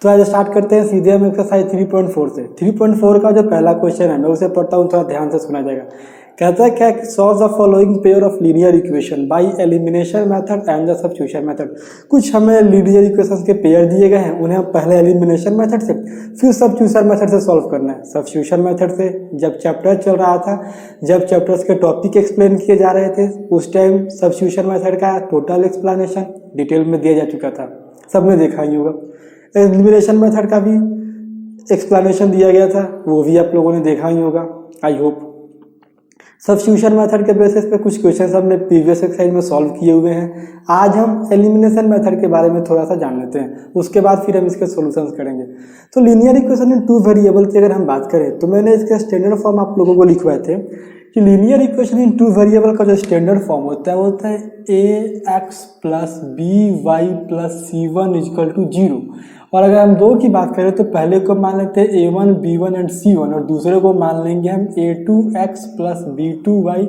तो आज स्टार्ट करते हैं सीधे हम एक्सरसाइज 3.4 से। 3.4 का जो पहला क्वेश्चन है मैं उसे पढ़ता हूँ, थोड़ा ध्यान से सुना जाएगा। कहता है क्या, solve the following pair of linear equation by elimination method and the substitution method. कुछ हमें लीनियर इक्वेशंस के पेयर दिए गए हैं, उन्हें हम पहले एलिमिनेशन मेथड से फिर सब्स्टिट्यूशन मेथड से सॉल्व करना है। सब्स्टिट्यूशन मेथड से जब चैप्टर चल रहा था, जब चैप्टर्स के टॉपिक एक्सप्लेन किए जा रहे थे, उस टाइम सब्स्टिट्यूशन मेथड का टोटल एक्सप्लेनेशन डिटेल में दिया जा चुका था, सबने देखा ही होगा। एलिमिनेशन मेथड का भी एक्सप्लेनेशन दिया गया था, वो भी आप लोगों ने देखा ही होगा, आई होप। सब्स्टिट्यूशन मेथड के बेसिस पे कुछ क्वेश्चन हमने प्रीवियस एक्सरसाइज में सॉल्व किए हुए हैं। आज हम एलिमिनेशन मेथड के बारे में थोड़ा सा जान लेते हैं, उसके बाद फिर हम इसके सॉल्यूशंस करेंगे। तो linear equation in two variable की अगर हम बात करें तो मैंने इसके स्टैंडर्ड फॉर्म आप लोगों को लिखवाए थे कि linear equation in two variable का जो स्टैंडर्ड फॉर्म होता है वो होता है ax plus by plus c1 equal to 0। और अगर हम दो की बात करें तो पहले को मान लेते हैं a1 b1 एंड c1 और दूसरे को मान लेंगे हम a2x plus b2y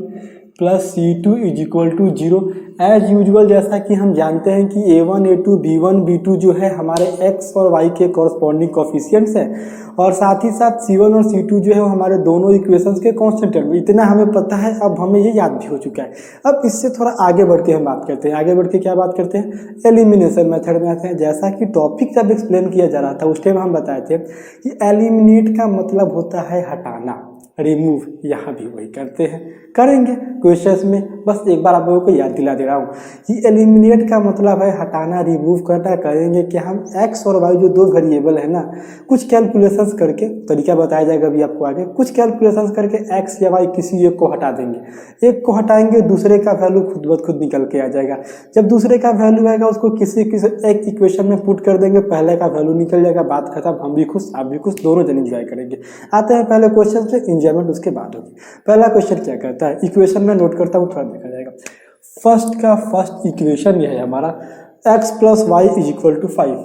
plus c2 is equal to 0। As usual जैसा कि हम जानते हैं कि a1 a2 b1 b2 जो है हमारे x और y के कॉरस्पॉन्डिंग कोफिशिएंट्स हैं, और साथ ही साथ c1 और c2 जो है वो हमारे दोनों इक्वेशंस के कांस्टेंट हैं। इतना हमें पता है, अब हमें ये याद भी हो चुका है। अब इससे थोड़ा आगे बढ़ के हम बात करते हैं। आगे बढ़ के क्या बात करते हैं, एलिमिनेशन मेथड में आते हैं। जैसा कि टॉपिक जब एक्सप्लेन किया जा रहा था उस टाइम हम बताए थे कि एलिमिनेट का मतलब होता है हटाना, रिमूव। यहाँ भी वही करते हैं, करेंगे क्वेश्चंस में। बस एक बार आप लोगों को याद दिला दे रहा हूँ कि एलिमिनेट का मतलब है हटाना, रिमूव करना। करेंगे कि हम x और y जो दो वेरिएबल है ना, कुछ कैलकुलेशंस करके, तरीका बताया जाएगा अभी आपको आगे, कुछ कैलकुलेशंस करके x या y किसी एक को हटा देंगे। एक को हटाएंगे, दूसरे का वैल्यू खुद ब खुद निकल के आ जाएगा। जब दूसरे का वैल्यू आएगा उसको किसी एक इक्वेशन में पुट कर देंगे, पहले का वैल्यू निकल जाएगा, बात खत्म। हम भी खुश, आप भी खुश, दोनों जन एंजॉय करेंगे। आते हैं पहले क्वेश्चन से, एंजॉयमेंट उसके बाद होगी। पहला क्वेश्चन क्या कहता है, इक्वेशन में नोट करता हूँ, थोड़ा देखा जाएगा। फर्स्ट इक्वेशन यह है हमारा x plus y is equal to 5।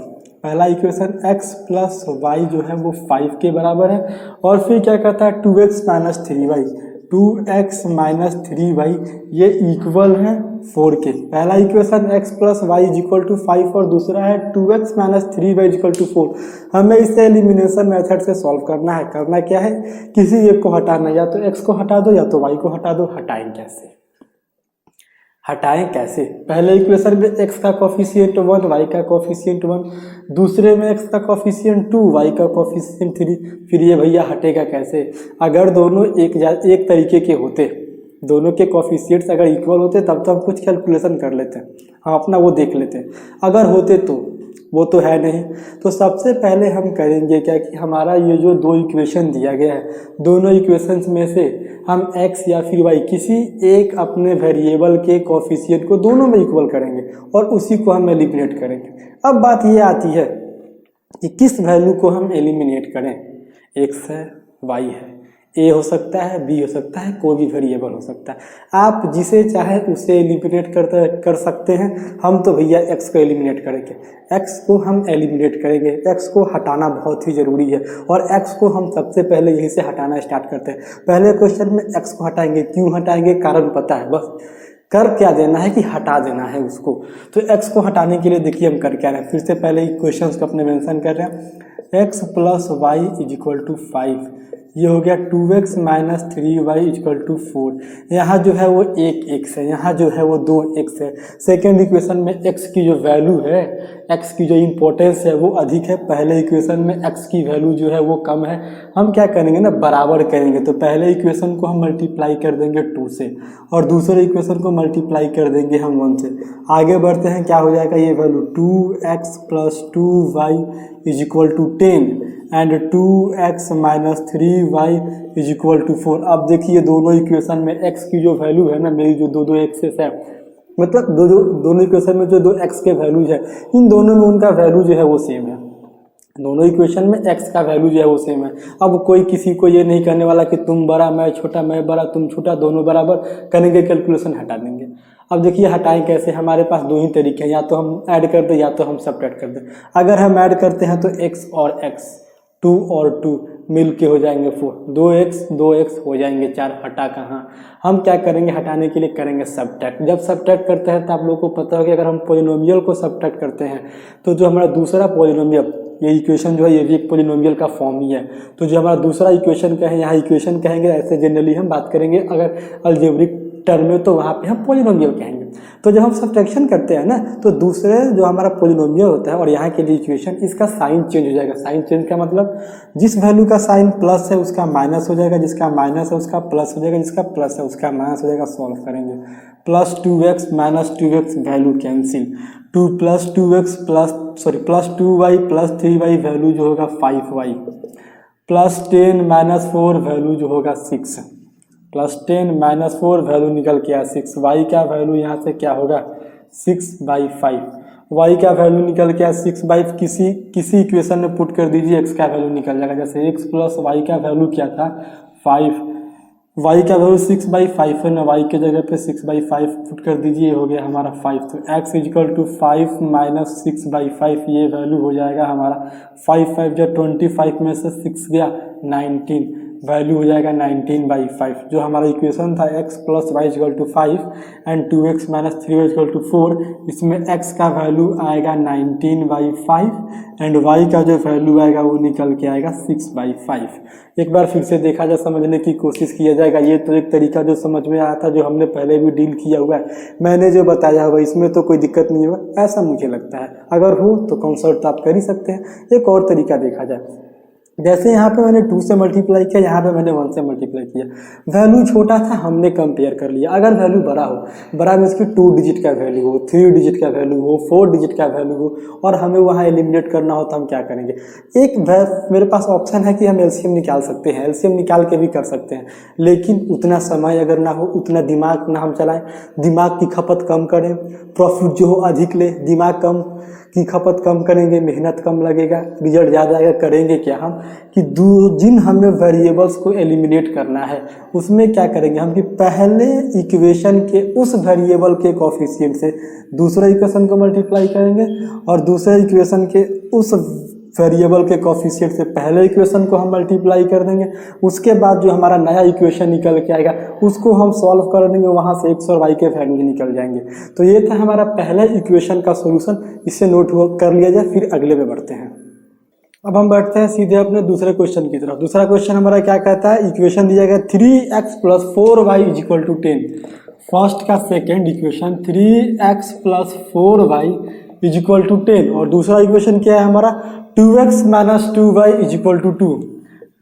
पहला इक्वेशन x प्लस वाई जो है वो 5 के बराबर है। और फिर क्या कहता है 2x minus 3y, 2x minus 3y ये इक्वल है 4 के। पहला equation x plus y is equal to 5 और दूसरा है 2x minus 3y is equal to 4। हमें इसे एलिमिनेशन मेथड से सॉल्व करना है। करना क्या है, किसी एक को हटाना, या तो x को हटा दो या तो y को हटा दो। हटाएं कैसे, हटाएं कैसे? पहले इक्वेशन में x का कोफिशिएंट 1, y का कोफिशिएंट 1, दूसरे में x का कोफिशिएंट 2, y का कोफिशिएंट 3। फिर ये भैया हटेगा कैसे? अगर दोनों एक तरीके के होते, दोनों के कोफिशिएंट्स अगर इक्वल होते तब तो हम कुछ कैलकुलेशन कर लेते हैं, हम अपना वो देख लेते हैं। अगर होते तो, वो तो है नहीं। तो सबसे पहले हम करेंगे क्या कि हमारा ये जो दो इक्वेशन दिया गया है, दोनों इक्वेशंस में से हम x या फिर y किसी एक अपने वेरिएबल के कोफिशिएंट को दोनों में इक्वल करेंगे और उसी को हम एलिमिनेट करेंगे। अब बात ये आती है कि किस वैल्यू को हम एलिमिनेट करें। x है, y है, a हो सकता है, b हो सकता है, कोई भी वेरिएबल हो सकता है। आप जिसे चाहे उसे एलिमिनेट कर सकते हैं। हम तो भैया x को एलिमिनेट करेंगे, x को हम एलिमिनेट करेंगे। x को हटाना बहुत ही ज़रूरी है और x को हम सबसे पहले यहीं से हटाना स्टार्ट करते हैं। पहले क्वेश्चन में x को हटाएंगे। क्यों हटाएंगे, कारण पता है, बस कर क्या देना है कि हटा देना है उसको। तो x को हटाने के लिए देखिए हम कर क्या रहे हैं। फिर से पहले क्वेश्चन को अपने मेंशन कर रहे हैं। x plus y is equal to 5, ये हो गया 2x minus 3y equal to 4। यहाँ जो है वो एक x है, यहाँ जो है वो 2x है। सेकेंड इक्वेशन में x की जो वैल्यू है, x की जो इम्पोर्टेंस है वो अधिक है। पहले इक्वेशन में x की वैल्यू जो है वो कम है। हम क्या करेंगे ना, बराबर करेंगे। तो पहले इक्वेशन को हम मल्टीप्लाई कर देंगे 2 से और दूसरे इक्वेशन को मल्टीप्लाई कर देंगे हम 1 से। आगे बढ़ते हैं, क्या हो जाएगा ये value 2x plus 2y is equal to 10 and 2x minus 3y is equal to 4। अब देखिए दोनों इक्वेशन में x की जो वैल्यू है ना, मेरी जो दो एक्सेस है, मतलब दोनों इक्वेशन में जो 2x के वैल्यू है, इन दोनों में उनका वैल्यू जो है वो सेम है। दोनों इक्वेशन में x का वैल्यू जो है वो सेम है। अब कोई किसी को ये नहीं कहने वाला कि तुम बड़ा मैं छोटा, मैं बड़ा तुम छोटा, दोनों बराबर करेंगे, कैलकुलेशन हटा देंगे। अब देखिए हटाएं कैसे, हमारे पास दो ही तरीके हैं, या तो हम ऐड कर दें या तो हम सब्ट्रैक्ट कर दें। अगर हम ऐड करते हैं तो x और x, 2 और 2 मिल के हो जाएंगे 4, 2x हो जाएंगे 4। हटा कहाँ, हम क्या करेंगे, हटाने के लिए करेंगे सब्ट्रैक्ट। जब सब्ट्रैक्ट करते हैं तो आप लोगों को पता होगा कि अगर हम पॉलिनोमियल को सब्ट्रैक्ट करते हैं तो जो हमारा दूसरा पॉलिनोमियल ये इक्वेशन जो है ये भी एक पोलिनोमियल का फॉर्म ही है। तो जो हमारा दूसरा इक्वेशन का है, यहाँ इक्वेशन कहेंगे, ऐसे जनरली हम बात करेंगे अगर अलजेब्रिक टर्म में तो वहाँ पे हम पोलिनोमियल कहेंगे। तो जब हम सब्ट्रैक्शन करते हैं ना तो दूसरे जो हमारा पोलिनोमियल होता है और यहाँ के लिए इक्वेशन, इसका साइन चेंज हो जाएगा। साइन चेंज का मतलब जिस वैल्यू का साइन प्लस है उसका माइनस हो जाएगा, जिसका माइनस है उसका प्लस हो जाएगा, जिसका प्लस है उसका माइनस हो जाएगा। सॉल्व करेंगे, plus 2x minus 2x value cancel, plus 2y plus 3y value जो होगा 5y, प्लस 10 माइनस 4 वैल्यू जो होगा 6, प्लस 10 माइनस 4 वैल्यू निकल के आया 6। वाई का वैल्यू यहाँ से क्या होगा 6/5। वाई का वैल्यू निकल के आया 6/5। किसी इक्वेशन में पुट कर दीजिए, एक्स का वैल्यू निकल जाएगा। जैसे x प्लस वाई का वैल्यू क्या था 5, वाई का वैल्यू 6/5 है ना, वाई के जगह पे 6/5 पुट कर दीजिए, हो गया हमारा 5। तो x इक्वल टू 5 माइनस 6/5 ये वैल्यू हो जाएगा हमारा 5 जब 25 में से 6 गया 19, वैल्यू हो जाएगा 19/5। जो हमारा इक्वेशन था x plus y equal to 5 and 2x minus 3y equal to 4, इसमें x का वैल्यू आएगा 19/5 एंड y का जो वैल्यू आएगा वो निकल के आएगा 6/5। एक बार फिर से देखा जाए, समझने की कोशिश किया जाएगा। ये तो एक तरीका जो समझ में आया था, जो हमने पहले भी डील किया हुआ है, मैंने जो बताया हुआ इसमें तो कोई दिक्कत नहीं होगा, ऐसा मुझे लगता है। अगर हो तो कंसल्ट आप कर ही सकते हैं। एक और तरीका देखा जाए, जैसे यहाँ पे मैंने 2 से मल्टीप्लाई किया, यहाँ पे मैंने 1 से मल्टीप्लाई किया। वैल्यू छोटा था, हमने कंपेयर कर लिया। अगर वैल्यू बड़ा हो, बड़ा में इसकी 2 डिजिट का वैल्यू हो, 3 डिजिट का वैल्यू हो, 4 डिजिट का वैल्यू हो और हमें वहाँ एलिमिनेट करना हो तो हम क्या करेंगे। एक मेरे पास ऑप्शन है कि हम एलसीएम निकाल सकते हैं, एलसीएम निकाल के भी कर सकते हैं, लेकिन उतना समय अगर ना हो, उतना दिमाग ना हम चलाएं, दिमाग की खपत कम करें, प्रॉफिट जो हो अधिक ले, दिमाग कम की खपत कम करेंगे, मेहनत कम लगेगा, रिजल्ट ज़्यादा आएगा। करेंगे क्या हम कि जिन हमें वेरिएबल्स को एलिमिनेट करना है उसमें क्या करेंगे हम कि पहले इक्वेशन के उस वेरिएबल के कोफिशिएंट से दूसरे इक्वेशन को मल्टीप्लाई करेंगे और दूसरे इक्वेशन के उस वेरिएबल के कोफिशिएंट से पहले इक्वेशन को हम मल्टीप्लाई कर देंगे। उसके बाद जो हमारा नया इक्वेशन निकल के आएगा उसको हम सॉल्व कर देंगे, वहाँ से x और y के वैल्यू निकल जाएंगे। तो ये था हमारा पहले इक्वेशन का सॉल्यूशन, इसे नोट कर लिया जाए, फिर अगले में बढ़ते हैं। अब हम बढ़ते हैं सीधे अपने दूसरे क्वेश्चन की तरफ। दूसरा क्वेश्चन हमारा क्या कहता है, इक्वेशन दिया गया 3x plus 4y equal to 10। First का second equation 3x plus 4y is equal to 10 और दूसरा इक्वेशन क्या है हमारा 2x minus 2y is equal to 2।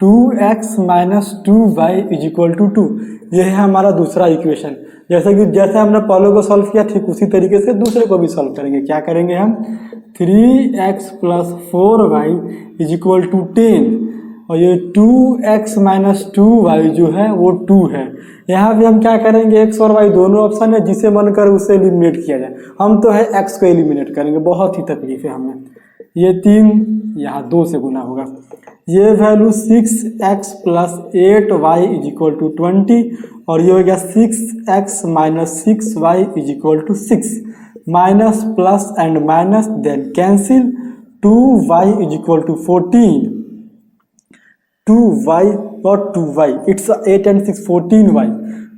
2x minus 2y is equal to 2, यह है हमारा दूसरा इक्वेशन। जैसे हमने पहले को सॉल्व किया ठीक उसी तरीके से दूसरे को भी सॉल्व करेंगे। क्या करेंगे हम 3x plus 4y is equal to 10 और ये 2x माइनस 2y जो है वो 2 है। यहाँ भी हम क्या करेंगे, x और y दोनों ऑप्शन है, जिसे मन करे उसे एलिमिनेट किया जाए। हम तो है x को एलिमिनेट करेंगे, बहुत ही तकलीफ है हमें। ये 3 यहाँ 2 से गुना होगा, ये value 6x plus 8y is equal to 20 और ये हो गया 6x minus 6y is equal to 6। Minus plus and minus then cancel, 2y is equal to 14, 2y और 2y, it's 8 and 6 14y,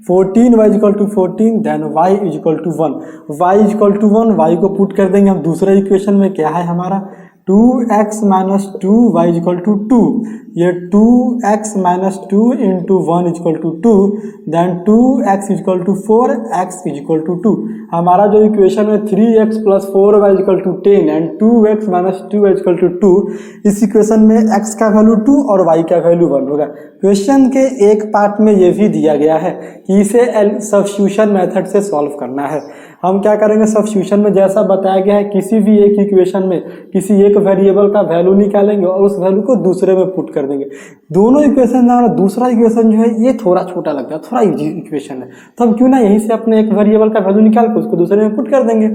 14y is equal to 14 then y is equal to 1, y is equal to 1, y को put कर देंगे हम दूसरे equation में। क्या है हमारा 2x minus 2y is equal to 2, ये 2x minus 2 into 1 is equal to 2 then 2x is equal to 4, x is equal to 2। हमारा जो इक्वेशन है 3x plus 4y is equal to 10 and 2x minus 2y is equal to 2, इस equation में x का value 2 और y का value 1 होगा। Question के एक पार्ट में ये भी दिया गया है कि इसे सब्स्टिट्यूशन मेथड से सॉल्व करना है। हम क्या करेंगे, सब्स्टिट्यूशन में जैसा बताया गया है किसी भी एक इक्वेशन में किसी एक वेरिएबल का वैल्यू निकालेंगे और उस वैल्यू को दूसरे में पुट कर देंगे। दोनों इक्वेशन ना, दूसरा इक्वेशन जो है ये थोड़ा छोटा लगता है, थोड़ा इजी इक्वेशन है, तो हम क्यों ना यहीं से अपने एक वेरिएबल का वैल्यू निकाल कर उसको दूसरे में पुट कर देंगे।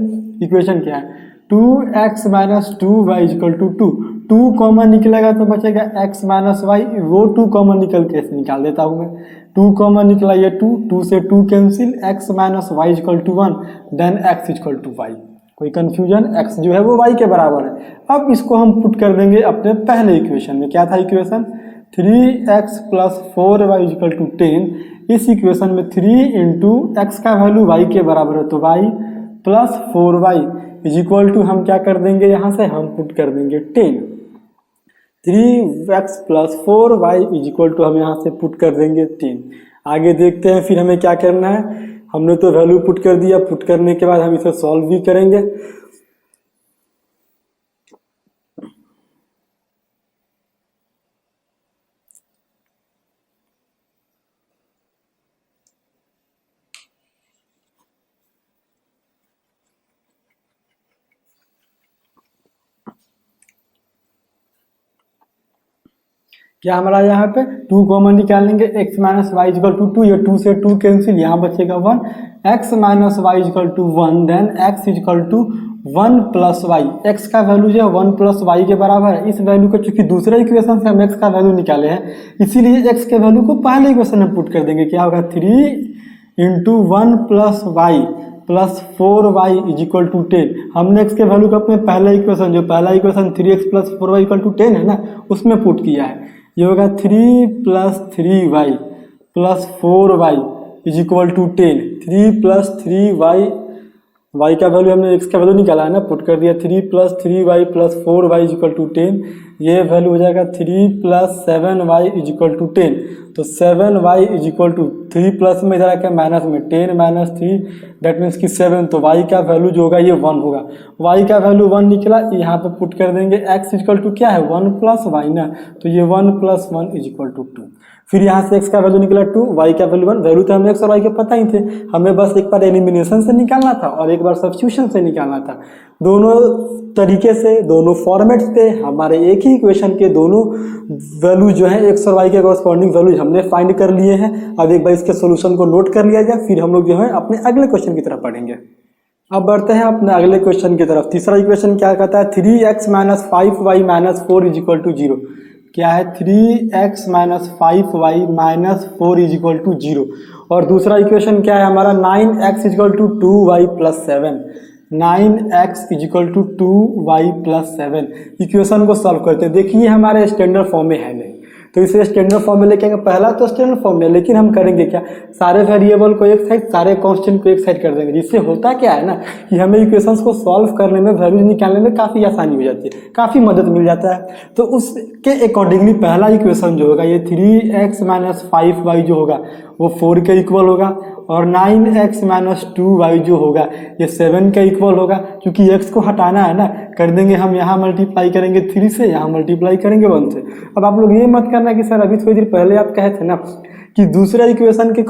इक्वेशन क्या है 2x minus 2y is equal to 2, 2 common निकलेगा तो बचेगा x माइनस y, वो 2 कॉमन निकल के निकाल देता हूँ मैं। 2 कॉमन निकला ये 2 से 2 cancel, x minus y is equal to 1 then x is equal to y। कोई कंफ्यूजन, x जो है वो y के बराबर है। अब इसको हम पुट कर देंगे अपने पहले इक्वेशन में। क्या था equation 3x plus 4y is equal to 10। इस इक्वेशन में 3 इंटू एक्स का वैल्यू y के बराबर है तो y plus 4y is equal to हम क्या कर देंगे, यहाँ से हम पुट कर देंगे 10। 3x+4y इज इक्वल टू हम यहाँ से पुट कर देंगे 3। आगे देखते हैं फिर हमें क्या करना है। हमने तो वैल्यू पुट कर दिया, पुट करने के बाद हम इसे सॉल्व भी करेंगे। क्या हमारा यहाँ पे 2 कॉमन निकाल लेंगे, x minus y equal to 2, ये 2 से 2 कैंसिल, यहाँ बचेगा 1, x minus y equal to 1, then x equal to 1 plus y. X का वैल्यू जो है 1 प्लस वाई के बराबर है। इस वैल्यू को चूंकि दूसरे इक्वेशन से हम x का वैल्यू निकाले हैं, इसीलिए x के वैल्यू को पहले इक्वेशन में पुट कर देंगे। क्या होगा 3 into 1 plus y plus 4y is equal to 10। हमने x के वैल्यू को अपने पहला इक्वेशन, जो पहला equation 3x plus 4y equal to 10 है ना, उसमें पुट किया है। ये होगा 3 plus 3y plus 4y is equal to 10। 3 plus 3y, y का वैल्यू हमने x का वैल्यू निकाला है ना, पुट कर दिया। 3 plus 3y plus 4y is equal to 10। ये वैल्यू हो जाएगा 3 plus 7y is equal to 10। तो 7y is equal to 3 plus में इधर आकर माइनस में 10 माइनस 3 दैट मीन्स कि 7। तो y का वैल्यू जो होगा ये 1 होगा। y का वैल्यू 1 निकला, यहाँ पे पुट कर देंगे। x इक्वल टू क्या है 1 प्लस वाई ना, तो ये 1 प्लस 1 इज इक्वल टू 2। फिर यहाँ से x का वैल्यू निकला 2, y का वैल्यू 1। वैल्यू तो हमें x और y के पता ही थे, हमें बस एक बार एलिमिनेशन से निकालना था और एक बार सब्स्टिट्यूशन से निकालना था। दोनों तरीके से, दोनों फॉर्मेट्स पे हमारे एक ही इक्वेशन के दोनों वैल्यू जो है x और y के कॉरस्पॉन्डिंग वैल्यू हमने फाइंड कर लिए हैं। अब एक बार इसके सोल्यूशन को नोट कर लिया जाए, फिर हम लोग जो है अपने अगले क्वेश्चन की तरफ पढ़ेंगे। अब बढ़ते हैं अपने अगले क्वेश्चन की तरफ। तीसरा इक्वेशन क्या कहता है 3x minus 5y minus 4 is equal to 0। क्या है 3x minus 5y minus 4 is equal to 0। और दूसरा इक्वेशन क्या है हमारा 9x is equal to 2y plus 7। 9x is equal to 2y plus 7। Equation को सॉल्व करते हैं। देखिए हमारे स्टैंडर्ड फॉर्म में है नहीं, तो इसे स्टैंडर्ड फॉर्म में लेके आएंगे। पहला तो स्टैंडर्ड फॉर्म में, लेकिन हम करेंगे क्या, सारे वेरिएबल को एक साइड, सारे कांस्टेंट को एक साइड कर देंगे। जिससे होता क्या है ना कि हमें इक्वेशंस को सॉल्व करने में, वैल्यूज निकालने में काफ़ी आसानी हो जाती है, काफ़ी मदद मिल जाता है। तो उसके अकॉर्डिंगली पहला इक्वेशन जो होगा ये 3x माइनस 5y जो होगा वो 4 के इक्वल होगा, और 9x माइनस 2y जो होगा ये 7 के इक्वल होगा। क्योंकि x को हटाना है ना, कर देंगे हम, यहाँ मल्टीप्लाई करेंगे 3 से, यहाँ मल्टीप्लाई करेंगे 1 से। अब आप लोग ये मत करना कि सर अभी थोड़ी देर पहले आप कहे थे ना कि दूसरे इक्वेशन के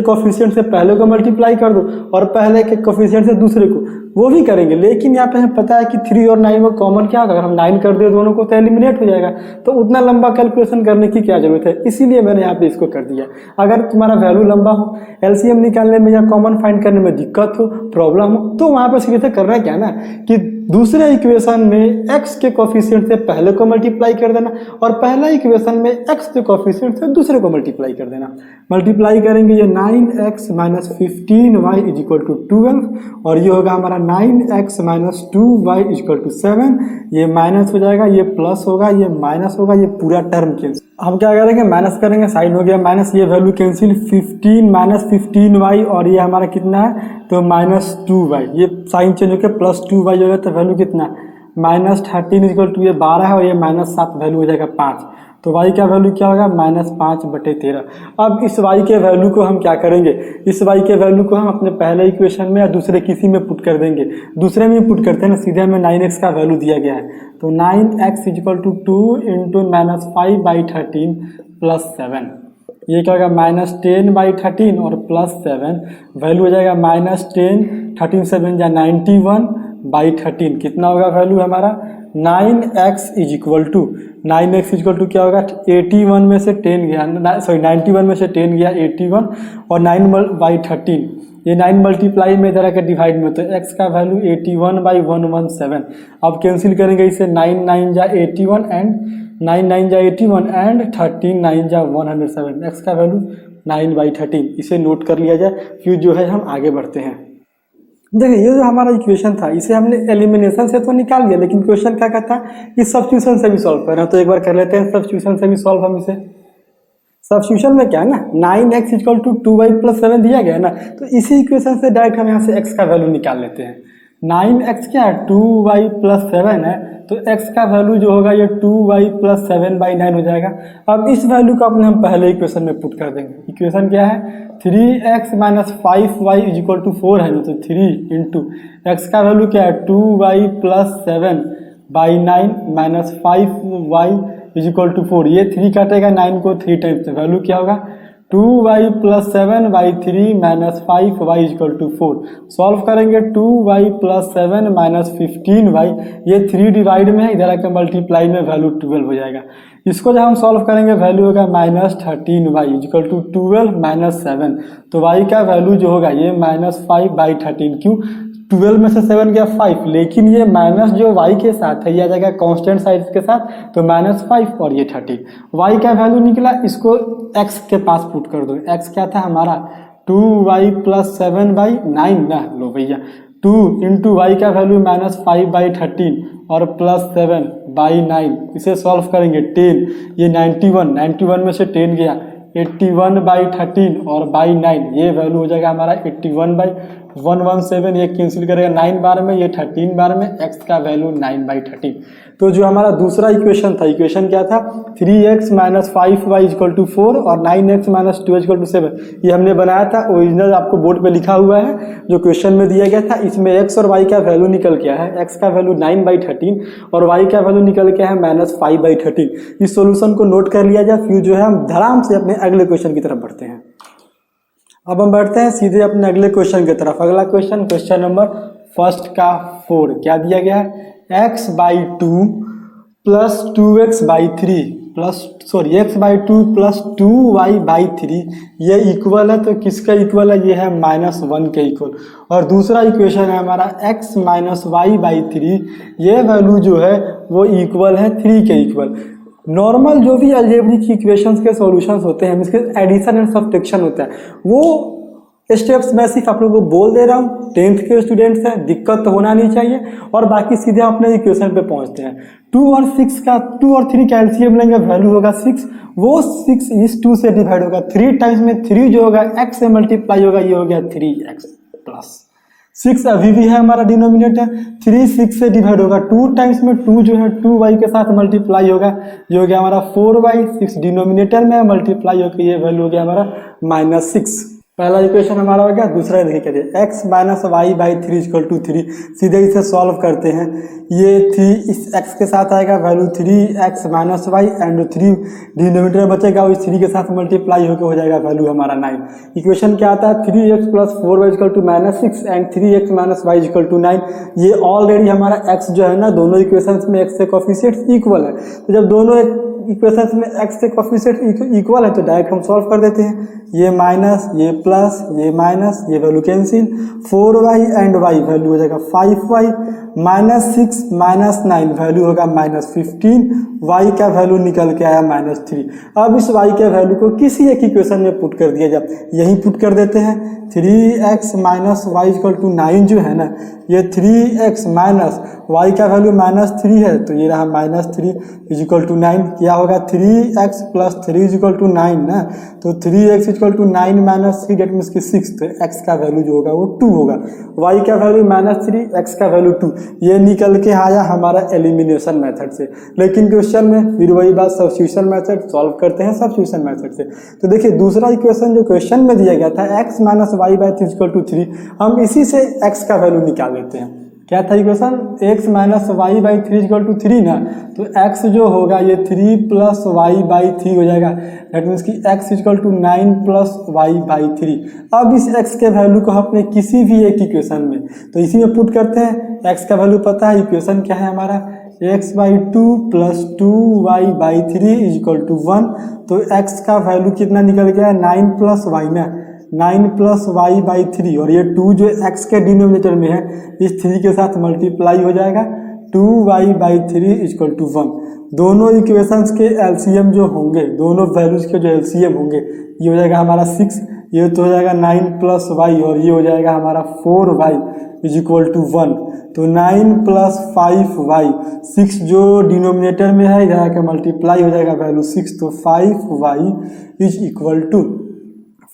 कोफिशिएंट से पहले को मल्टीप्लाई कर दो और पहले के कोफिशिएंट से दूसरे को, वो भी करेंगे। लेकिन यहाँ पे हमें पता है कि 3 और 9 में कॉमन क्या होगा, अगर हम 9 कर दे दोनों को तो एलिमिनेट हो जाएगा। तो उतना लंबा कैलकुलेशन करने की क्या जरूरत है, इसीलिए मैंने यहाँ पे इसको कर दिया। अगर तुम्हारा वैल्यू लंबा हो, एलसीएम निकालने में या कॉमन फाइंड करने में दिक्कत हो, प्रॉब्लम हो, तो वहाँ पे सीधे करना क्या ना कि दूसरे इक्वेशन में x के कोफिशिएंट से पहले को मल्टीप्लाई कर देना और पहला इक्वेशन में x के कोफिशिएंट से दूसरे को मल्टीप्लाई कर देना। मल्टीप्लाई करेंगे ये 9x minus 15y is equal to 12, और ये होगा हमारा 9x minus 2y is equal to 7। ये माइनस हो जाएगा, ये प्लस होगा, ये माइनस होगा, ये पूरा टर्म कैंसिल। हम क्या करेंगे, माइनस करेंगे, साइन हो गया माइनस, ये वैल्यू कैंसिल, 15 माइनस 15y, और ये हमारा कितना है तो माइनस 2y, ये साइन चेंज होकर प्लस 2y हो गया। तो वैल्यू कितना माइनस 13 इक्वल टू ये 12 है, और ये माइनस 7 वैल्यू हो जाएगा 5। तो y का वैल्यू क्या होगा माइनस 5/13। अब इस y के वैल्यू को हम क्या करेंगे, इस y के वैल्यू को हम अपने पहले इक्वेशन में या दूसरे किसी में पुट कर देंगे। दूसरे में पुट करते हैं ना, सीधे हमें 9x का वैल्यू दिया गया है, तो 9x is equal to 2 into minus 5/13 plus 7। ये क्या होगा माइनस 10/13 और प्लस 7, वैल्यू हो जाएगा माइनस 10, 13 7 या 91/13। कितना होगा वैल्यू हमारा 9x is equal to, 9x is equal to क्या होगा 81 में से 10 गया, सॉरी 91 में से 10 गया 81, और 9/13, ये 9 मल्टीप्लाई में इधर आकर डिवाइड में, तो x का वैल्यू 81/117। अब कैंसिल करेंगे इसे, 9 9 जा 81 एंड 9 9 जा 81 एंड 13 9 जा 107, x का वैल्यू 9/13। इसे नोट कर लिया जाए, फिर जो है हम आगे बढ़ते हैं। देखिए ये जो हमारा इक्वेशन था इसे हमने एलिमिनेशन से तो निकाल लिया, लेकिन क्वेश्चन क्या कहता है कि सब्स्टिट्यूशन से भी सॉल्व करना है। तो एक बार कर लेते हैं सब्स्टिट्यूशन से भी सॉल्व हम इसे। सब्स्टिट्यूशन में क्या है ना 9x equal to 2y plus 7 दिया गया है ना, तो इसी इक्वेशन से डायरेक्ट हम यहाँ से x का वैल्यू निकाल लेते हैं। 9x क्या है 2y प्लस 7 है, तो x का वैल्यू जो होगा ये 2y प्लस 7/9 हो जाएगा। अब इस वैल्यू को अपने हम पहले इक्वेशन में पुट कर देंगे। इक्वेशन क्या है, 3x minus 5y is equal to 4 है ना, तो 3 इंटू एक्स का वैल्यू क्या है 2y plus 7/9 minus 5y is equal to 4। ये 3 काटेगा 9 को 3 टाइम्स, तो वैल्यू क्या होगा 2y plus 7/3 minus 5y is equal to 4। Solve करेंगे 2y प्लस 7 माइनस 15y, ये 3 डिवाइड में है, इधर आकर मल्टीप्लाई में वैल्यू 12 हो जाएगा। इसको जब हम सॉल्व करेंगे वैल्यू होगा minus 13y is equal to 12 minus 7, तो y का वैल्यू जो होगा ये माइनस 5/13। क्यों, 12 में से 7 गया 5, लेकिन ये माइनस जो y के साथ है ये आ जाएगा कांस्टेंट साइज के साथ, तो माइनस 5 और ये 13। y का वैल्यू निकला, इसको x के पास पुट कर दो। x क्या था हमारा 2y प्लस 7/9 ना, लो भैया 2 इंटू वाई का वैल्यू माइनस 5/13 और प्लस 7/9, इसे सॉल्व करेंगे 10, ये 91 में से 10 गया 81/13 और बाई 9, ये वैल्यू हो जाएगा हमारा 81/117। ये कैंसिल करेगा 9 बार में, ये 13 बार में, x का वैल्यू 9/13। तो जो हमारा दूसरा इक्वेशन था, इक्वेशन क्या था 3x minus 5y equal to 4 और 9x माइनस 2 इक्वल टू 7, ये हमने बनाया था। ओरिजिनल आपको बोर्ड पे लिखा हुआ है जो क्वेश्चन में दिया गया था। इसमें x और y का वैल्यू निकल के आया है, x का वैल्यू 9/13 और y का वैल्यू निकल के है माइनस 5/13। इस सोल्यूशन को नोट कर लिया जाए, फिर जो है हम धड़ाम से अपने अगले क्वेश्चन की तरफ बढ़ते हैं। अब हम बढ़ते हैं सीधे अपने अगले क्वेश्चन की तरफ। अगला क्वेश्चन, क्वेश्चन नंबर फर्स्ट का 4, क्या दिया गया है x/2 plus 2x/3 x/2 plus 2y/3 ये इक्वल है, तो किसका इक्वल है, ये है -1 के इक्वल। और दूसरा इक्वेशन है हमारा x माइनस y/3, ये वैल्यू जो है वो इक्वल है 3 के इक्वल। नॉर्मल जो भी अलजेब्रिक इक्वेशंस के सॉल्यूशंस होते हैं, इसके एडिशन एंड सब्ट्रैक्शन होता है, वो स्टेप्स मैं सिर्फ आप लोगों को बोल दे रहा हूँ। 10th के स्टूडेंट्स हैं, दिक्कत तो होना नहीं चाहिए, और बाकी सीधे अपने इक्वेशन पे पहुंचते हैं। 2 और 3 का एलसीएम लेंगे, वैल्यू होगा 6, वो 6 इस 2 से डिवाइड होगा, 3 टाइम्स में 3 जो होगा x से मल्टीप्लाई होगा, ये हो गया 3x प्लस 6 अभी भी है हमारा डिनोमिनेटर, 3 6 से डिवाइड होगा, 2 टाइम्स में 2 जो है 2y के साथ मल्टीप्लाई होगा, ये हो गया हमारा 4y, 6 डिनोमिनेटर में मल्टीप्लाई होकर ये वैल्यू हो गया हमारा -6। पहला इक्वेशन हमारा हो गया। दूसरा देखिए क्या दिया, x minus y/3 equal to 3, सीधे इसे सॉल्व करते हैं। ये 3 इस x के साथ आएगा, value 3x minus y and 3 denominator बचेगा, इस 3 के साथ मल्टीप्लाई होकर हो जाएगा वैल्यू हमारा 9। इक्वेशन क्या आता है 3x plus 4y equal to -6 and 3x minus y equal to 9। ये ऑलरेडी हमारा x जो है ना, दोनों इक्वेशन में x से कोफिशिएंट्स इक्वल है, तो जब दोनों इक्वेशंस में x के कोफिशिएंट इक्वल है तो डायरेक्ट हम सॉल्व कर देते हैं। ये माइनस, ये प्लस, ये माइनस, ये value cancel, 4y and y value हो जाएगा 5y, -6 -9 वैल्यू होगा -15, y का वैल्यू निकल के आया -3। अब इस y के वैल्यू को किसी एक इक्वेशन में पुट कर दिया जाए, यही पुट कर देते हैं। 3x minus y equal to 9 जो है ना, ये 3x माइनस y का वैल्यू -3 है, तो ये रहा -3 इज इक्वल टू 9। क्या होगा 3x plus 3 is equal to 9 ना, तो 3x equal to 9 minus 3 that means की 6, तो x का वैल्यू जो होगा वो 2 होगा, y का वैल्यू -3, x का वैल्यू 2। ये निकल के आया हमारा एलिमिनेशन मेथड से। लेकिन क्वेश्चन में फिर वही बात, सब्स्टिट्यूशन मेथड सॉल्व करते हैं सब्स्टिट्यूशन मेथड से। तो देखिए दूसरा इक्वेशन जो क्वेश्चन में दिया गया था x minus y/3 equal to 3, हम इसी से x का वैल्यू निकाल लेते हैं। क्या था equation x minus y/3 equal to 3 ना, तो x जो होगा ये 3 प्लस y/3 हो जाएगा, दैट मीन्स कि x equal to 9 plus y/3। अब इस x के वैल्यू को अपने किसी भी एक इक्वेशन में, तो इसी में पुट करते हैं। x का वैल्यू पता है, इक्वेशन क्या है हमारा x/2 plus 2y/3 is equal to 1, तो x का वैल्यू कितना निकल गया 9 प्लस y ना, 9 प्लस y/3, और ये 2 जो x के डिनोमिनेटर में है इस 3 के साथ मल्टीप्लाई हो जाएगा, 2y/3 इक्वल टू 1। दोनों इक्वेशंस के एलसीएम जो होंगे, दोनों वैल्यूज के जो एलसीएम होंगे, ये हो जाएगा हमारा 6, ये तो हो जाएगा 9 प्लस y, और ये हो जाएगा हमारा 4y इज इक्वल टू 1। तो 9 प्लस 5y, 6 जो डिनोमिनेटर में है इधर आकर मल्टीप्लाई हो जाएगा वैल्यू 6, तो 5y is equal to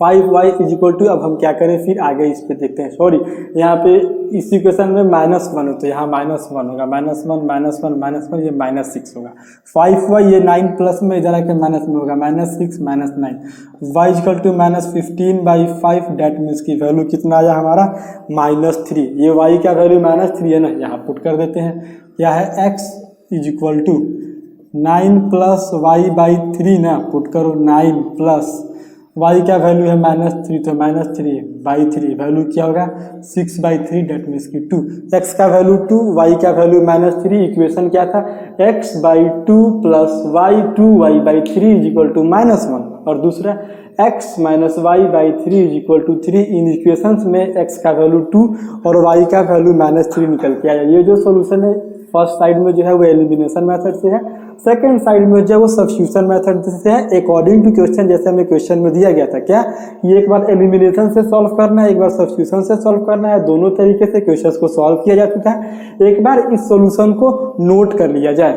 5y is equal to, अब हम क्या करें फिर आगे इस पे देखते हैं, सॉरी यहाँ पे इस इक्वेशन में -1 हो तो यहाँ -1 होगा, -1 ये -6 होगा। 5y ये 9 प्लस में इधर आके माइनस में होगा, -6 -9, y is equal to -15/5, that means की वैल्यू कितना आया हमारा -3। ये y का वैल्यू -3 है ना, यहाँ पुट कर देते हैं, क्या है x is equal to 9 plus y/3 ना, पुट करो 9 प्लस y का वैल्यू है -3 तो -3/3 वैल्यू क्या होगा 6/3, डेट मीन्स की 2। x का वैल्यू 2, y का वैल्यू -3, इक्वेशन क्या था x/2 plus y/3 is equal to -1, और दूसरा x minus y/3 is equal to 3। इन इक्वेशंस में x का वैल्यू 2 और y का वैल्यू -3 निकल के आया। ये जो सोल्यूशन है फर्स्ट साइड में जो है वो एलिमिनेशन मेथड से है, सेकंड साइड में जो है वो सब्स्टिट्यूशन मेथड से है, अकॉर्डिंग टू क्वेश्चन। जैसे हमें क्वेश्चन में दिया गया था क्या, ये एक बार एलिमिनेशन से सॉल्व करना है, एक बार सब्स्टिट्यूशन से सॉल्व करना है, दोनों तरीके से क्वेश्चन को सॉल्व किया जा चुका है। एक बार इस सॉल्यूशन को नोट कर लिया जाए।